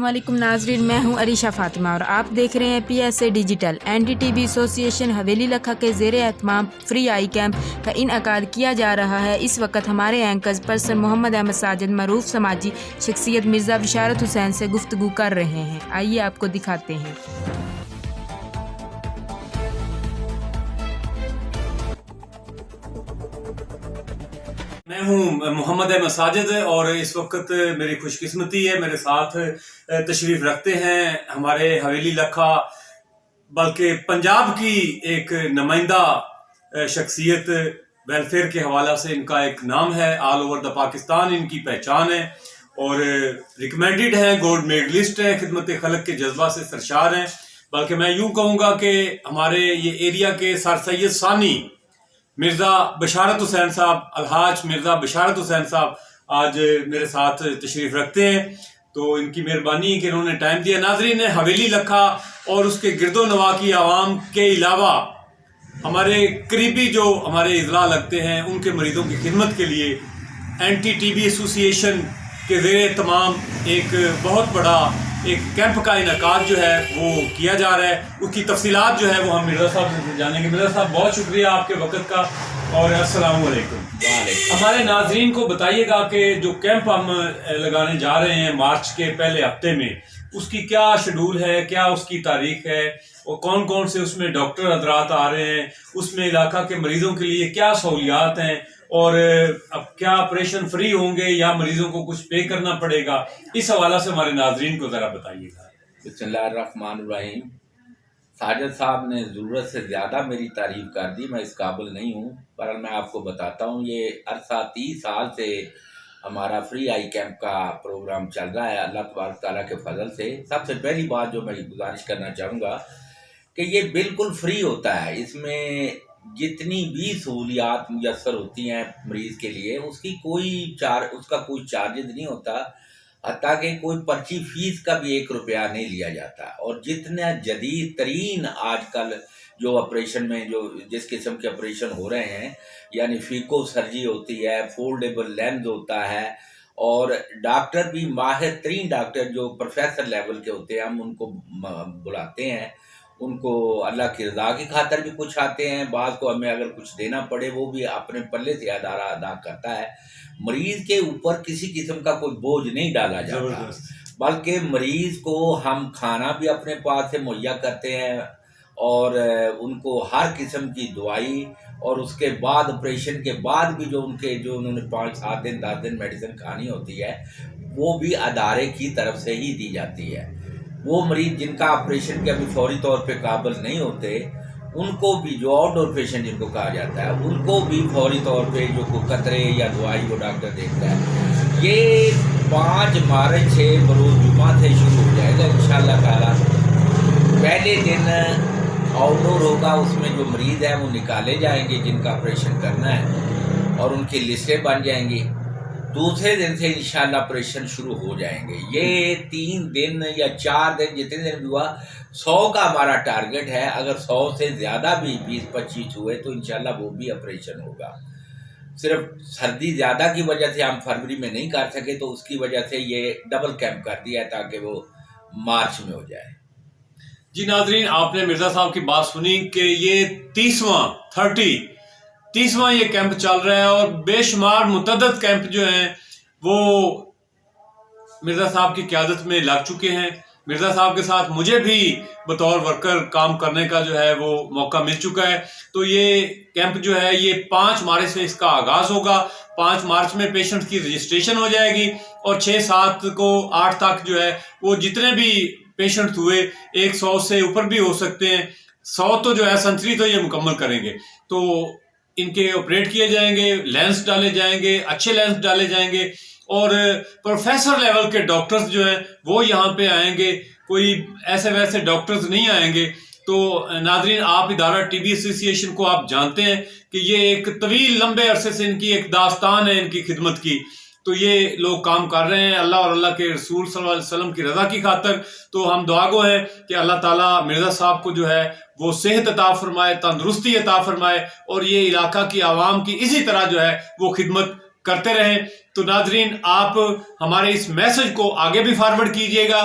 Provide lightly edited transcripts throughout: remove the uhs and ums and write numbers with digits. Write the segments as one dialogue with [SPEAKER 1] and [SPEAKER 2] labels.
[SPEAKER 1] वालेकुम नाजरीन, मैं हूं अरीशा फातिमा और आप देख रहे हैं PSA डिजिटल। NDTV एसोसिएशन हवेली लखा के ज़ेर एहतमाम फ्री आई कैंप का इनअकाद किया जा रहा है। इस वक्त हमारे एंकर्स पर्सन मोहम्मद अहमद साजिद मरूफ समाजी शख्सियत मिर्ज़ा बिशारत हुसैन से गुफ्तगू कर रहे हैं। आइए आपको दिखाते हैं।
[SPEAKER 2] मैं हूं मोहम्मद अहमद साजिद और इस वक्त मेरी खुशकिस्मती है, मेरे साथ तशरीफ रखते हैं हमारे हवेली लखा बल्कि पंजाब की एक नुमाइंदा शख्सियत। वेलफेयर के हवाला से इनका एक नाम है, ऑल ओवर द पाकिस्तान इनकी पहचान है और रिकमेंडेड है, गोल्ड मेडलिस्ट है, खिदमत खलक के जज्बा से सरशार हैं। बल्कि मैं यूं कहूँगा कि हमारे ये एरिया के सर सैयद सानी मिर्ज़ा बिशारत हुसैन साहब, अलहाज मिर्ज़ा बिशारत हुसैन साहब आज मेरे साथ तशरीफ़ रखते हैं। तो इनकी मेहरबानी कि इन्होंने टाइम दिया। नाज़रीन, हवेली लखा और उसके गिरदो नवा की आवाम के अलावा हमारे करीबी जो हमारे इज़ला लगते हैं उनके मरीज़ों की खिदमत के लिए NDTV एसोसिएशन के ज़ेर तमाम एक बहुत बड़ा एक कैंप का इनकाद जो है वो किया जा रहा है। उसकी तफसीलात जो है वो हम मिर्ज़ा साहब से जानेंगे। मिर्ज़ा साहब, बहुत शुक्रिया आपके वक़्त का और अस्सलाम वालेकुम। हमारे नाजरीन को बताइएगा कि जो कैंप हम लगाने जा रहे हैं मार्च के पहले हफ्ते में, उसकी क्या शेड्यूल है, क्या उसकी तारीख है और कौन कौन से उसमें डॉक्टर हजरात आ रहे हैं, उसमें इलाका के मरीज़ों के लिए क्या सहूलियात हैं और अब क्या ऑपरेशन फ्री होंगे या मरीजों को कुछ पे करना पड़ेगा, इस हवाला से हमारे नाजरीन को ज़रा बताइएगा।
[SPEAKER 3] बिस्मिल्लाहिर्रहमानिर्रहीम। साजिद साहब ने ज़रूरत से ज़्यादा मेरी तारीफ़ कर दी, मैं इस काबिल नहीं हूँ, पर मैं आपको बताता हूँ ये अरसा 30 साल से हमारा फ्री आई कैंप का प्रोग्राम चल रहा है अल्लाह तबारक ताला के फजल से। सबसे पहली बात जो मैं गुजारिश करना चाहूँगा कि ये बिल्कुल फ्री होता है। इसमें जितनी भी सहूलियात मुयसर होती हैं मरीज़ के लिए उसका कोई चार्जेज नहीं होता, हत्ता कि कोई पर्ची फीस का भी 1 रुपया नहीं लिया जाता। और जितने जदीद तरीन आजकल जो ऑपरेशन में जो जिस किस्म के ऑपरेशन हो रहे हैं, यानी फीको सर्जरी होती है, फोल्डेबल लेंस होता है और डॉक्टर भी माहिर तरीन डॉक्टर जो प्रोफेसर लेवल के होते हैं, हम उनको बुलाते हैं। उनको अल्लाह की रज़ा की खातर भी कुछ आते हैं, बाज़ को हमें अगर कुछ देना पड़े वो भी अपने पल्ले से अदा करता है। मरीज़ के ऊपर किसी किस्म का कोई बोझ नहीं डाला जाता, बल्कि मरीज़ को हम खाना भी अपने पास से मुहैया करते हैं और उनको हर किस्म की दवाई और उसके बाद ऑपरेशन के बाद भी जो उन्होंने 5-7 दिन 10 दिन मेडिसिन खानी होती है वो भी अदारे की तरफ से ही दी जाती है। वो मरीज़ जिनका ऑपरेशन के अभी फौरी तौर पे काबिल नहीं होते उनको भी, जो आउटडोर पेशेंट जिनको कहा जाता है, उनको भी फौरी तौर पे जो कतरे या दवाई वो डॉक्टर देखता है। ये 5 मार्च से बरोज़ जुमा से शुरू हो जाएगा इंशाअल्लाह ताला। पहले दिन आउटडोर होगा, उसमें जो मरीज़ हैं वो निकाले जाएंगे जिनका ऑपरेशन करना है और उनकी लिस्टें बन जाएंगी। दूसरे दिन से इंशाअल्लाह ऑपरेशन शुरू हो जाएंगे। ये 3 दिन या 4 दिन जितने दिन भी हुआ, 100 का हमारा टारगेट है। अगर 100 से ज़्यादा भी 20-25 हुए तो इंशाअल्लाह वो भी ऑपरेशन होगा। सिर्फ सर्दी ज़्यादा की वजह से हम फरवरी में नहीं कर सके, तो उसकी वजह से ये डबल कैंप कर दिया है ताकि वो मार्च में हो जाए।
[SPEAKER 2] जी नाजरीन, आपने मिर्ज़ा साहब की बात सुनी कि ये 30वां ये कैंप चल रहा है और बेशुमार मुतअद्दिद कैंप जो हैं वो मिर्ज़ा साहब की क़यादत में लग चुके हैं। मिर्ज़ा साहब के साथ मुझे भी बतौर वर्कर काम करने का जो है वो मौका मिल चुका है। तो ये कैंप जो है ये 5 मार्च से इसका आगाज़ होगा। 5 मार्च में पेशेंट की रजिस्ट्रेशन हो जाएगी और 6-7 को 8 तक जो है वो जितने भी पेशेंट हुए 100 से ऊपर भी हो सकते हैं, 100 तो जो है सेंचुरी तो ये मुकम्मल करेंगे। तो इनके ऑपरेट किए जाएंगे, लेंस डाले जाएंगे, अच्छे लेंस डाले जाएंगे और प्रोफेसर लेवल के डॉक्टर्स जो हैं वो यहाँ पे आएंगे, कोई ऐसे वैसे डॉक्टर्स नहीं आएंगे। तो नाजरीन, आप इदारा टीबी एसोसिएशन को आप जानते हैं कि ये एक तवील लंबे अरसे से इनकी एक दास्तान है इनकी खिदमत की। तो ये लोग काम कर रहे हैं अल्लाह और अल्लाह के रसूल सल्लल्लाहु अलैहि वसल्लम की रज़ा की खातर। तो हम दुआगो हैं कि अल्लाह ताला मिर्ज़ा साहब को जो है वो सेहत अता फरमाए, तंदुरुस्ती अता फरमाए और ये इलाका की आवाम की इसी तरह जो है वो खिदमत करते रहें। तो नाजरीन, आप हमारे इस मैसेज को आगे भी फॉरवर्ड कीजिएगा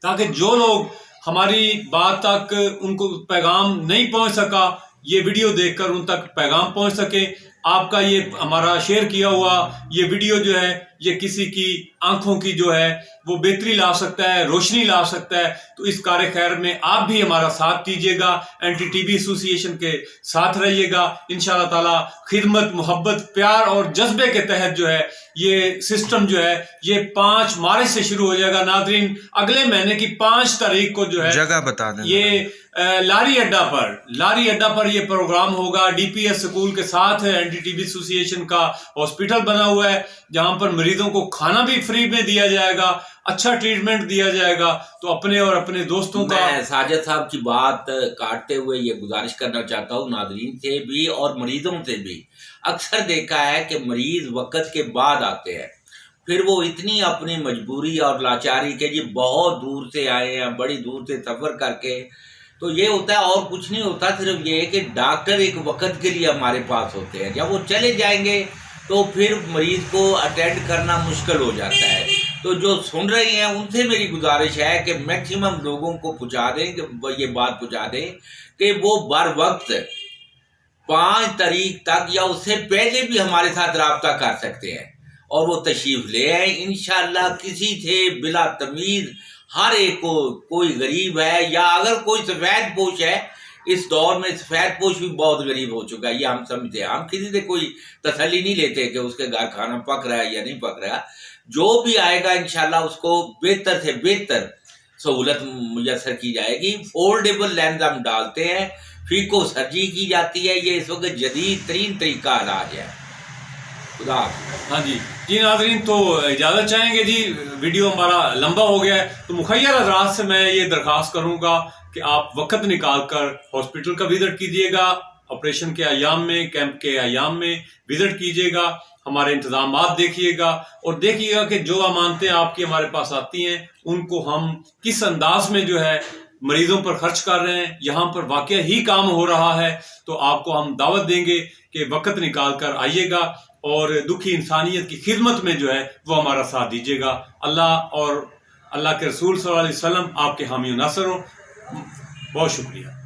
[SPEAKER 2] ताकि जो लोग हमारी बात तक उनको पैगाम नहीं पहुंच सका, ये वीडियो देखकर उन तक पैगाम पहुंच सके। आपका ये हमारा शेयर किया हुआ ये वीडियो जो है ये किसी की आंखों की जो है वो बेहतरी ला सकता है, रोशनी ला सकता है। तो इस कार्य खैर में आप भी हमारा साथ दीजिएगा, एंटी टीबी एसोसिएशन के साथ रहिएगा। इंशाअल्लाह ताला खिदमत, मोहब्बत, प्यार और जज्बे के तहत जो है ये सिस्टम जो है ये 5 मार्च से शुरू हो जाएगा। नादरीन, अगले महीने की 5 तारीख को जो है
[SPEAKER 4] जगह बता दें,
[SPEAKER 2] ये लारी अड्डा पर ये प्रोग्राम होगा। डीपीएस स्कूल के साथ है एंटी टीबी एसोसिएशन का हॉस्पिटल बना हुआ है, जहां पर मरीजों को खाना भी फ्री में दिया जाएगा, अच्छा ट्रीटमेंट दिया जाएगा। तो अपने और अपने दोस्तों का,
[SPEAKER 3] मैं साजिद साहब की बात काटते हुए ये गुजारिश करना चाहता हूँ नाज़रीन से भी और मरीजों से भी। अक्सर देखा है कि मरीज वक्त के बाद आते हैं, फिर वो इतनी अपनी मजबूरी और लाचारी के जी बहुत दूर से आए हैं, बड़ी दूर से सफ़र करके, तो ये होता है और कुछ नहीं होता। सिर्फ ये है कि डॉक्टर एक वक्त के लिए हमारे पास होते हैं, जब वो चले जाएंगे तो फिर मरीज को अटेंड करना मुश्किल हो जाता है। तो जो सुन रहे हैं उनसे मेरी गुजारिश है कि मैक्सिमम लोगों को पहुँचा दें, कि ये बात पहुँचा दें कि वो बर वक्त 5 तारीख तक या उससे पहले भी हमारे साथ रब्ता कर सकते हैं और वो तशरीफ़ ले आए। इंशाअल्लाह किसी से बिला तमीज़ हर एक को, कोई गरीब है या अगर कोई सफ़ेद पोश है, इस दौर में सफ़ेद पोश भी बहुत गरीब हो चुका है, ये हम समझते हैं। हम किसी से कोई तसल्ली नहीं लेते कि उसके घर खाना पक रहा है या नहीं पक रहा। जो भी आएगा इंशाल्लाह उसको बेहतर से बेहतर सहूलत मुयसर की जाएगी। फोल्डेबल लेंस हम डालते हैं, फीको सर्जरी की जाती है, ये इस वक्त जदीद तरीन तरीका इलाज है। खुदा
[SPEAKER 2] हाँ जी नाज़रीन, तो इजाज़त चाहेंगे जी, वीडियो हमारा लंबा हो गया है। तो मुखैर हज़रात से मैं ये दरख्वास्त करूँगा कि आप वक्त निकाल कर हॉस्पिटल का विज़िट कीजिएगा, ऑपरेशन के अयाम में, कैंप के अयाम में विज़िट कीजिएगा, हमारे इंतज़ामात देखिएगा और देखिएगा कि जो अमानतें आपकी हमारे पास आती हैं उनको हम किस अंदाज में जो है मरीजों पर खर्च कर रहे हैं। यहाँ पर वाकई ही काम हो रहा है, तो आपको हम दावत देंगे कि वक्त निकाल कर आइएगा और दुखी इंसानियत की खिदमत में जो है वो हमारा साथ दीजिएगा। अल्लाह और अल्लाह के रसूल सल्लल्लाहु अलैहि वसल्लम आपके हामी नासर हो। बहुत शुक्रिया।